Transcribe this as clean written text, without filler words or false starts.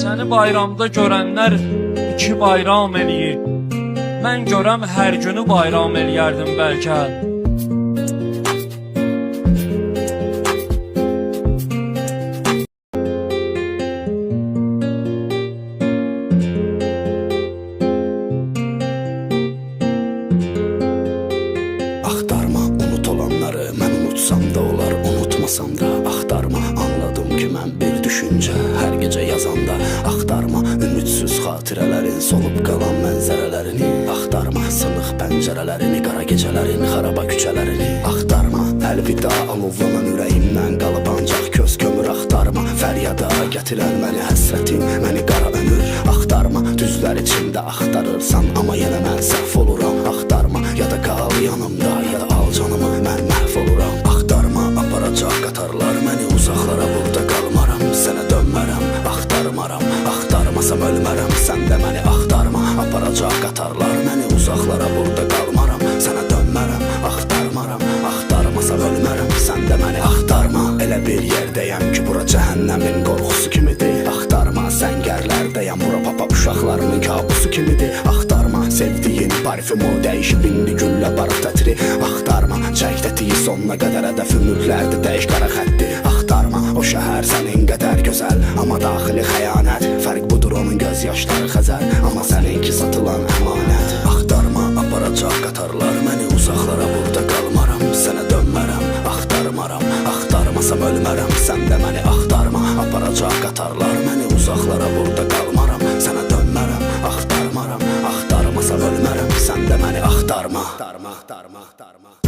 Səni bayramda görənlər iki bayram eləyir. Mən görəm hər günü bayram eləyərdim bəlkə. Axtarma unut olanları, mən unutsam da olar, unutmasam da. Axtarma, anladım ki mən bir düşüncə, hər gecə yazanda. Axtarma, ümidsiz xatirələrin, solub qalan mənzərələrini. Axtarma, sınıq pəncərələrini, qara gecələrin, xaraba küçələrini. Axtarma, əlvida alovlanan ürəyimdən qalıb ancaq köz kömür. Axtarma, fəryada gətirən məni həsrətim, məni qara ömür. Axtarma, düzlər içində axtarırsan, amma yenə mən səhv oluram. Axtarma, ya da qal yanımda, ya da al canımı, mən məhv oluram. Axtarma, aparacaq qatarlar məni uzaqlara, burada qalmaram, sənə dönmərəm. Axtarmaram, axtarmasam ölmərəm, sən də məni axtarma. Aparacaq qatarlar məni uzaqlara, burada qalmaram, sənə dönmərəm. Axtarmaram, axtarmasam ölmərəm, sən də məni axtarma. Elə bir yerdəyəm ki, bura cəhənnəmin qorxusu kimidir. Axtarma, səngərlərdəyəm, bura papa uşaqlarının kabusu kimidir. Axtarma, sevdiyin parfümu dəyişib indi güllə barat ətri. Axtarma, çəkdətiyi sonuna qədər hədəf ümidlərdir, dəyiş qara xətti. Axtarma, o şəhər sənin qədər gözəl, amma daxili xəyanət. Fərq budur, onun göz yaşları xəzər, amma səninki satılan əmanət. Axtarma, aparacaq qatarlar məni uzaqlara, burada qalmaram, sənə dönmərəm. Axtarmaram, axtarmasam ölmərəm, sən də məni axtarma. Aparacaq qatarlar məni uzaqlara, burada qalmaram, sənə dönmərəm. Axtarmaram, axtarmasam ölmərəm, sən də məni axtarma. Axtarma, axtarma, axtarma.